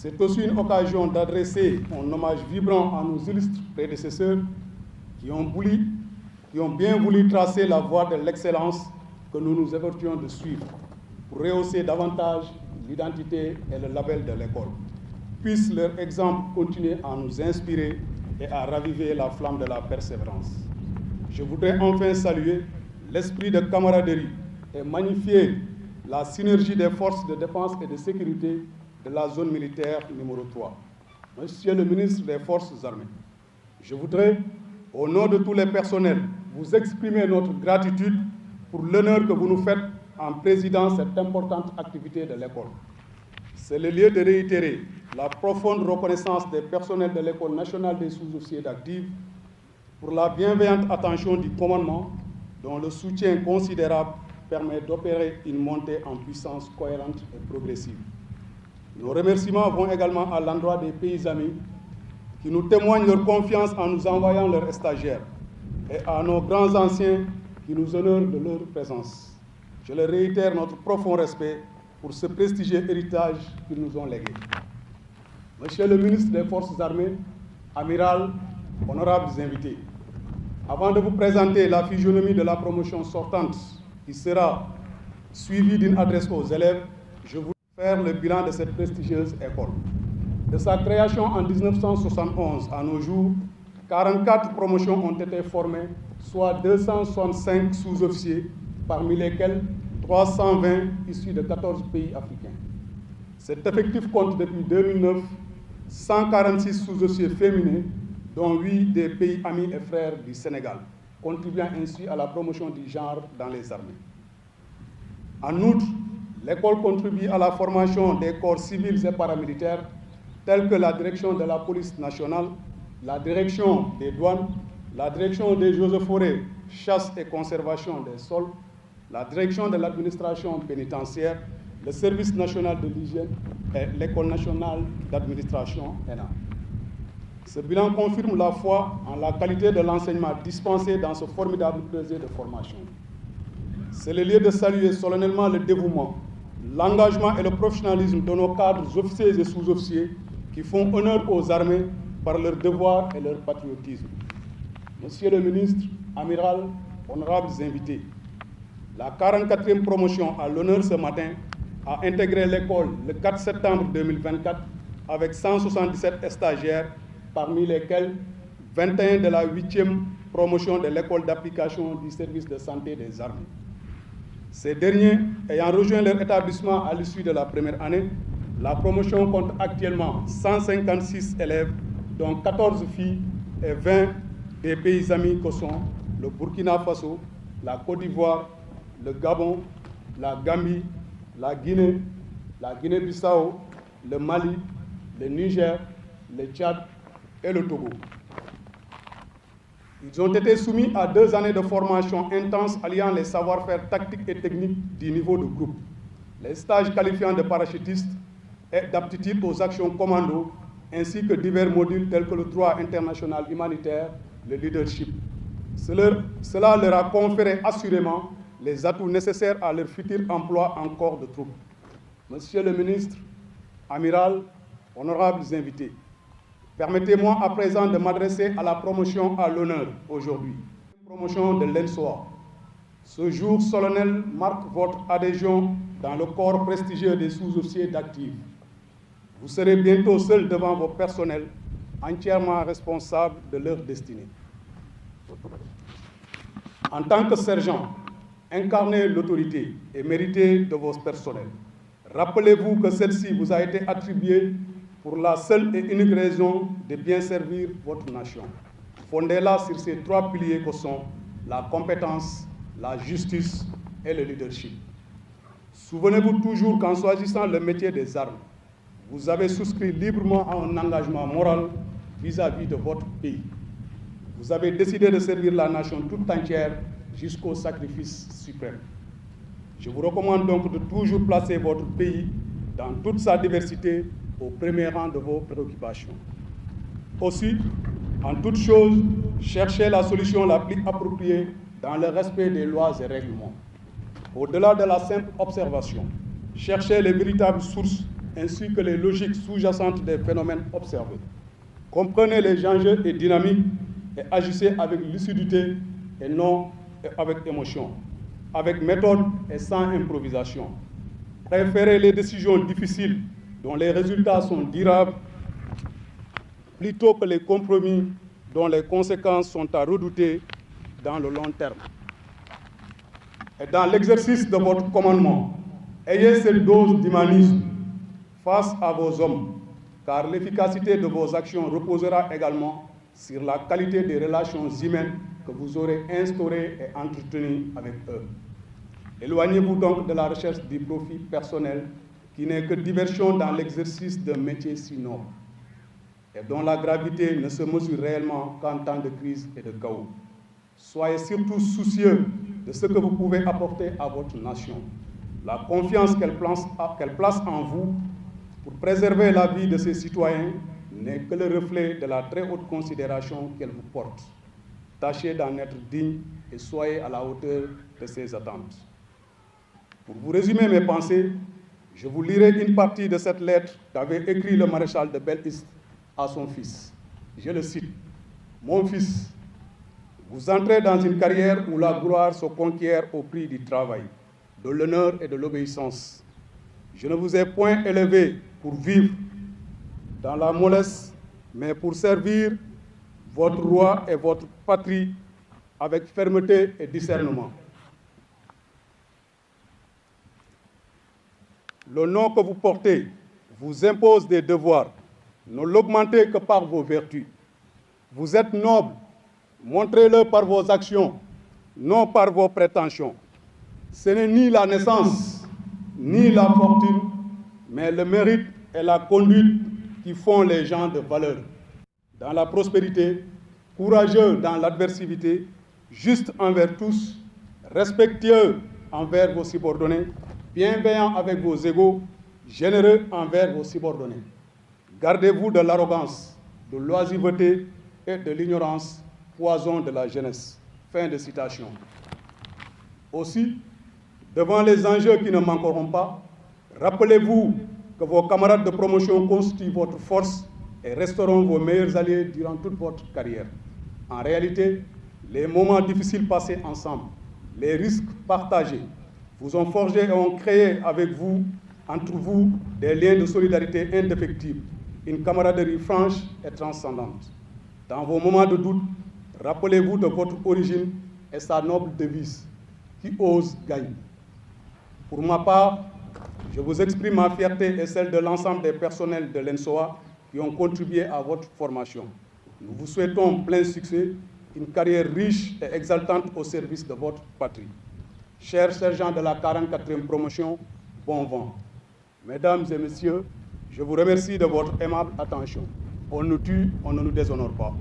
C'est aussi une occasion d'adresser un hommage vibrant à nos illustres prédécesseurs qui ont bien voulu tracer la voie de l'excellence que nous nous efforcions de suivre pour rehausser davantage l'identité et le label de l'école. Puisse leur exemple continuer à nous inspirer et à raviver la flamme de la persévérance. Je voudrais enfin saluer l'esprit de camaraderie et magnifier la synergie des forces de défense et de sécurité de la zone militaire numéro 3. Monsieur le ministre des Forces armées, je voudrais, au nom de tous les personnels, vous exprimer notre gratitude pour l'honneur que vous nous faites en présidant cette importante activité de l'école. C'est le lieu de réitérer la profonde reconnaissance des personnels de l'École nationale des sous-officiers d'actifs pour la bienveillante attention du commandement dont le soutien considérable permet d'opérer une montée en puissance cohérente et progressive. Nos remerciements vont également à l'endroit des pays amis qui nous témoignent leur confiance en nous envoyant leurs stagiaires et à nos grands anciens qui nous honorent de leur présence. Je leur réitère notre profond respect pour ce prestigieux héritage qu'ils nous ont légué. Monsieur le ministre des Forces armées, amiral, honorables invités, avant de vous présenter la physionomie de la promotion sortante qui sera suivie d'une adresse aux élèves, je voudrais faire le bilan de cette prestigieuse école. De sa création en 1971 à nos jours, 44 promotions ont été formées, soit 265 sous-officiers, parmi lesquels 320 issus de 14 pays africains. Cet effectif compte depuis 2009 146 sous-officiers féminins, dont 8 des pays amis et frères du Sénégal, contribuant ainsi à la promotion du genre dans les armées. En outre, l'école contribue à la formation des corps civils et paramilitaires, tels que la direction de la police nationale, la direction des douanes, la direction des eaux et forêts, chasse et conservation des sols, la direction de l'administration pénitentiaire, le service national de l'hygiène et l'école nationale d'administration ENA. Ce bilan confirme la foi en la qualité de l'enseignement dispensé dans ce formidable creuset de formation. C'est le lieu de saluer solennellement le dévouement, l'engagement et le professionnalisme de nos cadres officiers et sous-officiers qui font honneur aux armées par leur devoir et leur patriotisme. Monsieur le ministre, amiral, honorables invités, la 44e promotion à l'honneur ce matin a intégré l'école le 4 septembre 2024 avec 177 stagiaires, parmi lesquels 21 de la 8e promotion de l'école d'application du service de santé des armées. Ces derniers ayant rejoint leur établissement à l'issue de la première année, la promotion compte actuellement 156 élèves, dont 14 filles et 20 des pays amis que sont le Burkina Faso, la Côte d'Ivoire, le Gabon, la Gambie, la Guinée, la Guinée-Bissau, le Mali, le Niger, le Tchad et le Togo. Ils ont été soumis à 2 années de formation intense alliant les savoir-faire tactiques et techniques du niveau de groupe, les stages qualifiants de parachutistes et d'aptitude aux actions commando, ainsi que divers modules tels que le droit international humanitaire, le leadership. Cela leur a conféré assurément les atouts nécessaires à leur futur emploi en corps de troupes. Monsieur le ministre, amiral, honorables invités, permettez-moi à présent de m'adresser à la promotion à l'honneur aujourd'hui. Promotion de l'ENSOA. Ce jour solennel marque votre adhésion dans le corps prestigieux des sous-officiers d'actifs. Vous serez bientôt seul devant vos personnels, entièrement responsables de leur destinée. En tant que sergent, incarnez l'autorité et méritez de vos personnels. Rappelez-vous que celle-ci vous a été attribuée pour la seule et unique raison de bien servir votre nation. Fondez-la sur ces 3 piliers que sont la compétence, la justice et le leadership. Souvenez-vous toujours qu'en choisissant le métier des armes, vous avez souscrit librement à un engagement moral vis-à-vis de votre pays. Vous avez décidé de servir la nation toute entière jusqu'au sacrifice suprême. Je vous recommande donc de toujours placer votre pays dans toute sa diversité au premier rang de vos préoccupations. Aussi, en toute chose, cherchez la solution la plus appropriée dans le respect des lois et règlements. Au-delà de la simple observation, cherchez les véritables sources ainsi que les logiques sous-jacentes des phénomènes observés. Comprenez les enjeux et dynamiques et agissez avec lucidité et non avec émotion, avec méthode et sans improvisation. Préférez les décisions difficiles dont les résultats sont durables plutôt que les compromis dont les conséquences sont à redouter dans le long terme. Et dans l'exercice de votre commandement, ayez cette dose d'humanisme face à vos hommes, car l'efficacité de vos actions reposera également sur la qualité des relations humaines que vous aurez instaurées et entretenues avec eux. Éloignez-vous donc de la recherche du profit personnel qui n'est que diversion dans l'exercice d'un métier si noble et dont la gravité ne se mesure réellement qu'en temps de crise et de chaos. Soyez surtout soucieux de ce que vous pouvez apporter à votre nation. La confiance qu'elle place en vous pour préserver la vie de ses citoyens n'est que le reflet de la très haute considération qu'elle vous porte. Tâchez d'en être digne et soyez à la hauteur de ses attentes. Pour vous résumer mes pensées, je vous lirai une partie de cette lettre qu'avait écrit le maréchal de Belleisle à son fils. Je le cite. « Mon fils, vous entrez dans une carrière où la gloire se conquiert au prix du travail, de l'honneur et de l'obéissance. Je ne vous ai point élevé pour vivre dans la mollesse, mais pour servir votre roi et votre patrie avec fermeté et discernement. Le nom que vous portez vous impose des devoirs. Ne l'augmentez que par vos vertus. Vous êtes noble, montrez-le par vos actions, non par vos prétentions. Ce n'est ni la naissance, ni la fortune, mais le mérite et la conduite qui font les gens de valeur. Dans la prospérité, courageux dans l'adversité, juste envers tous, respectueux envers vos subordonnés, bienveillant avec vos égaux, généreux envers vos subordonnés. Gardez-vous de l'arrogance, de l'oisiveté et de l'ignorance, poison de la jeunesse. » Fin de citation. Aussi, devant les enjeux qui ne manqueront pas, rappelez-vous que vos camarades de promotion constituent votre force et resteront vos meilleurs alliés durant toute votre carrière. En réalité, les moments difficiles passés ensemble, les risques partagés, vous ont forgé et ont créé avec vous, entre vous, des liens de solidarité indéfectibles, une camaraderie franche et transcendante. Dans vos moments de doute, rappelez-vous de votre origine et sa noble devise, qui ose gagne. Pour ma part, je vous exprime ma fierté et celle de l'ensemble des personnels de l'ENSOA qui ont contribué à votre formation. Nous vous souhaitons plein succès, une carrière riche et exaltante au service de votre patrie. Chers sergents de la 44e promotion, bon vent. Mesdames et messieurs, je vous remercie de votre aimable attention. On nous tue, on ne nous déshonore pas.